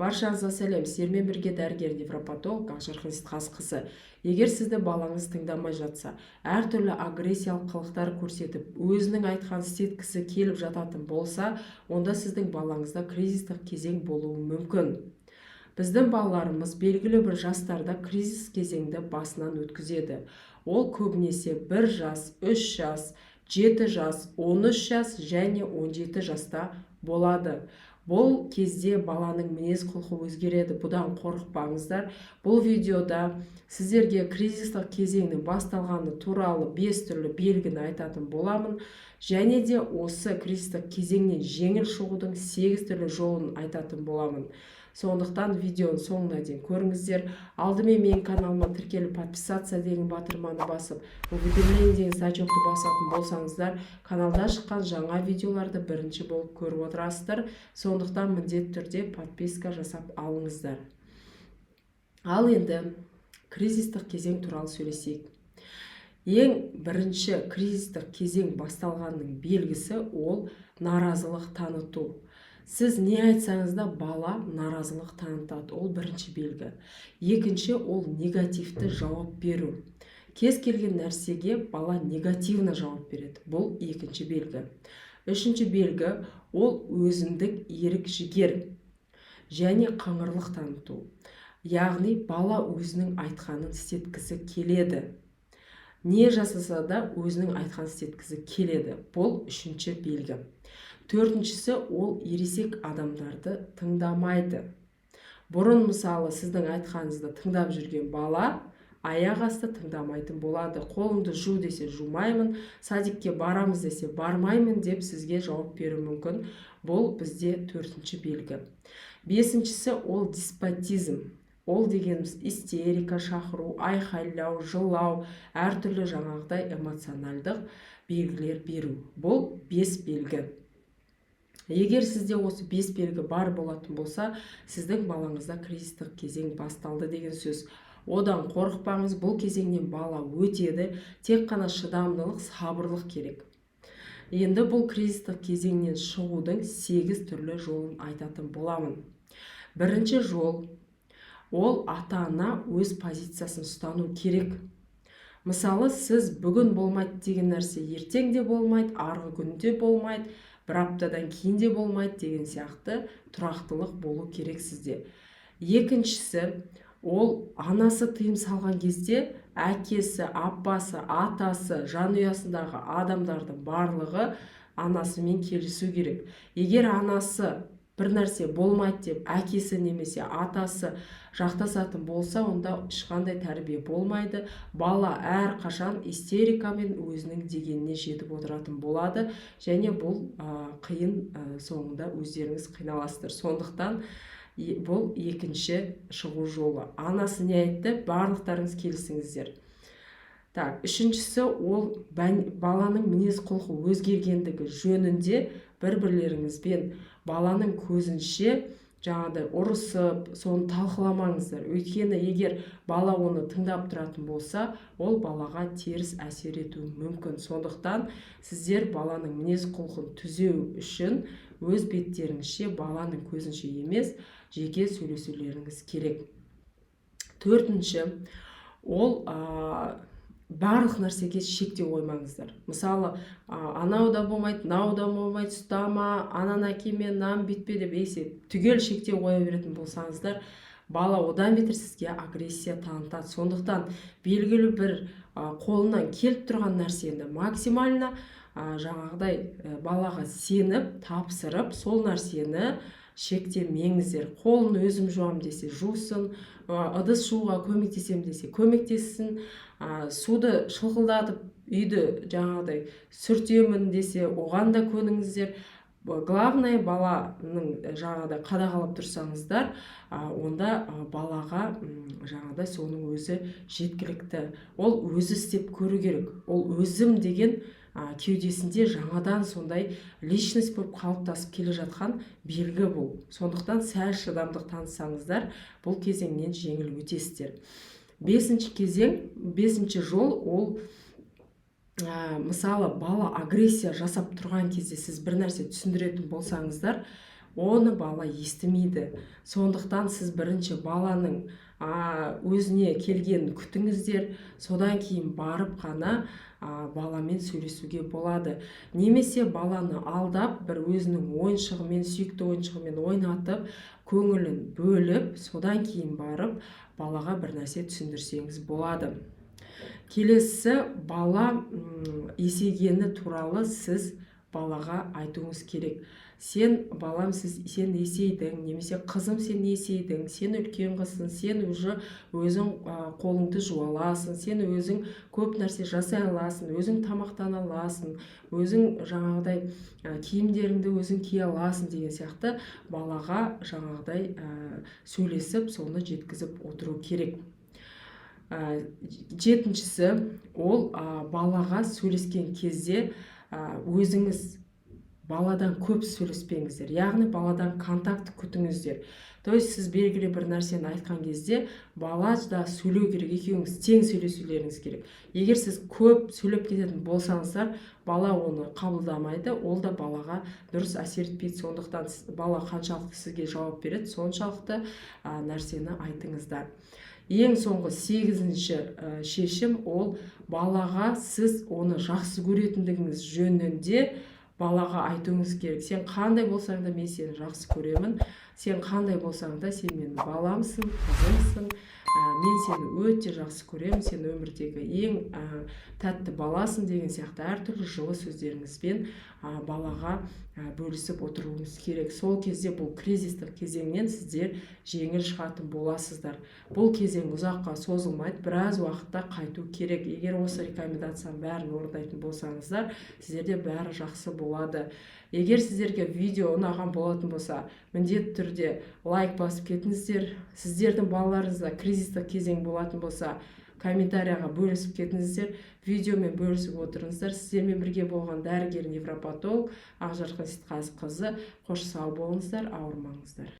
Баршаңызға сәлем, сіздермен бірге дәрігер невропатолог Ақжарқын Ситқазықызы. Егер сізді балаңыз тыңдамай жатса, әртүрлі агрессиялық қылықтар көрсетіп, өзінің айтқан істеткісі келіп жататын болса, онда сіздің балаңызда кризистік кезең болуы мүмкін. Біздің балаларымыз белгілі бір жастарда кризис кезеңді басынан өткізеді. Ол көбінесе 1 жас, 3 жас, 7 жас, 13 жас және 17 жаста болады. Бұл кезде баланың мінез құлқы өзгереді. Бұдан қорықпаңыздар. Бұл видеода сіздерге кризистік кезеңнің басталғаны туралы 5 түрлі белгіні айтатын боламын. Және де осы кризистік кезеңнен жеңіл шығудың 8 түрлі жолын айтатын боламын. Сондықтан видеоның соңына дейін көріңіздер. Алдымен менің каналыма тіркеліп подписаться деген батырманы басып, уведомление деген значокты басатын болсаңыздар, каналда шыққан жаңа видеоларды бірінші болып көріп отырасыздар. Сондықтан міндетті түрде подписка жасап алыңыздар. Ал енді кризистік кезең туралы сөйлесейік. Ең бірінші кризистік кезең басталғанның белгісі ол наразылық таныту. Сіз не айтсаңыз да бала наразылық танытады, ол бірінші белгі. Екінші ол негативті жауап беру. Кез келген нәрсеге бала негативно жауап береді, бұл екінші белгі. Үшінші белгі ол өзіндік ерік жігер және қыңырлық таныту. Яғни бала өзінің айтқанын істеткісі келеді. Не жасаса да өзінің айтқанын істеткісі келеді, бұл үшінші белгі. Төртіншісі ол ересек адамдарды тыңдамайды. Бұрын мысалы сіздің айтқаныңызды тыңдап жүрген бала аяқ асты тыңдамайтын болады. Қолыңды жу десе жумаймын, садикке барамыз десе бармаймын деп сізге жауап беру мүмкін. Бұл бізде төртінші белгі. Бесіншісі ол деспотизм. Ол дегеніміз истерика шақыру, айқайлау, жылау, әртүрлі жаңағыдай эмоционалдық белгілер беру. Бұл 5 белгі. Егер сізде осы 5 белгі бар болатын болса, сіздің балаңызда кризистік кезең басталды деген сөз. Одан қорықпаңыз, бұл кезеңнен бала өтеді, тек қана шыдамдылық, сабырлық керек. Енді бұл кризистік кезеңнен шығудың 8 түрлі жолын айтатын боламын. Бірінші жол, ол ата-ана өз позициясын ұстану керек. Мысалы, сіз бүгін болмайды деген нәрсе ертең де болмайды, арғы күнде болмайды, бір аптадан кейін де болмайды деген сияқты тұрақтылық болу керек сізде. Екіншісі, ол анасы тыйым салған кезде әкесі, апасы, атасы, жанұясындағы адамдардың барлығы анасымен келісу керек. Егер анасы бір нәрсе болмайды деп әкесі немесе атасы жақтасатын болса, онда ешқандай тәрбие болмайды. Бала әрқашан истерикамен өзінің дегеніне жетіп отыратын болады, және бұл қиын соңында өздеріңіз қиналасыздар. Сондықтан бұл екінші шығу жолы. Анасы не айтты, барлықтарыңыз келісіңіздер. Үшіншісі ол баланың мінез құлқы өзгергендігі жөнінде бір-бірлеріңізбен баланың көзінше жаңағыдай ұрысып, соны талқыламаңыздар. Өйткені егер бала оны тыңдап тұратын болса, ол балаға теріс әсер етуі мүмкін. Сондықтан сіздер баланың мінез құлқын түзеу үшін өз беттеріңізше, баланың көзінше емес, жеке сөйлесулеріңіз керек. Төртінші, ол барлық нәрсеге шектеу қоймаңыздар. Мысалы, анау да болмайды, мынау да болмайды, ұстама, ананы әкеме, мынаны бүйтпе деп түгел шектеу қоя беретін болсаңыздар, бала одан бетер сізге агрессия танытады. Сондықтан белгілі бір қолынан келіп тұрған нәрсені максимально жаңағыдай балаға сеніп, тапсырып, сол нәрсені шектемеңіздер. Қолын өзім жуам десе жусын, ыдыс жууға көмектесем десе көмектессін, суды шылқылдатып үйді жаңағыдай сүртемін десе оған да көніңіздер. Главное, баланың жаңағыдай қадағалап тұрсаңыздар, онда балаға жаңағыдай соның өзі жеткілікті. Ол өзі істеп көру керек. Ол өзім деген кеудесінде жаңадан сондай личность болып қалыптасып келе жатқан белгі бұл. Сондықтан сәл шыдамдық танысаңыздар, бұл кезеңнен жеңіл өтесіздер. Бесінші кезең, бесінші жол, ол мысалы бала агрессия жасап тұрған кезде сіз бір нәрсе түсіндіретін болсаңыздар, оны бала естімейді. Сондықтан сіз бірінші баланың өзіне келгенін күтіңіздер, содан кейін барып қана баламен сөйлесуге болады. Немесе баланы алдап, бір өзінің ойыншығымен, сүйікті ойыншығымен ойнатып, көңілін бөліп, содан кейін барып балаға бір нәрсе түсіндірсеңіз болады. Келесі, бала есейгені туралы сіз балаға айтуыңыз керек. Сен, балам, сен есейдің, немесе қызым, сен есейдің, сен үлкен қызсың, сен өзің қолыңды жуа аласың, сен өзің көп нәрсе жасай аласың, өзің тамақтана аласың, өзің жаңағыдай киімдеріңді өзің кие аласың деген сияқты балаға жаңағыдай сөйлесіп, соны жеткізіп отыру керек. Жетіншісі, ол балаға сөйлескен кезде өзіңіз баладан көп сөйлеспеңіздер, яғни баладан контакт күтіңіздер. То есть сіз белгілі бір нәрсені айтқан кезде бала да сөйлеу керек, екеуіңіз тең сөйлесулеріңіз керек. Егер сіз көп сөйлеп кететін болсаңыздар, бала оны қабылдамайды, ол да балаға дұрыс әсер етпейді. Сондықтан бала қаншалықты сізге жауап береді, соншалықты нәрсені айтыңыздар. Ең соңғы 8-ші шешім, ол балаға сіз оны жақсы көретіндігіңіз жөнінде балаға айтуыңыз керек. Сен қандай болсаң да мен сені жақсы көремін, сен қандай болсаң да сен менің баламсың, қызымсың, мен сені өте жақсы көремін, сен өмірдегі ең тәтті баласың деген сияқты әртүрлі жылы сөздеріңізбен балаға бөлісіп отыруыңыз керек. Сол кезде бұл кризистік кезеңнен сіздер жеңіл шығатын боласыздар. Бұл кезең ұзаққа созылмайды, біраз уақытта қайту керек. Егер осы рекомендацияның бәрін орындайтын болсаңыздар, сіздерде бәрі жақсы болады. Егер сіздерге видео ұнаған болатын болса, міндетті түрде лайк басып кетіңіздер. Сіздердің балаларыңызда кризистік кезең болатын болса, комментарияға бөлісіп кетіңіздер, видеомен бөлісіп отырыңыздар. Сіздермен бірге болған дәрігер-невропатолог Ақжарқын Сейтқазықызы. Қош сау болыңыздар, ауырмаңыздар.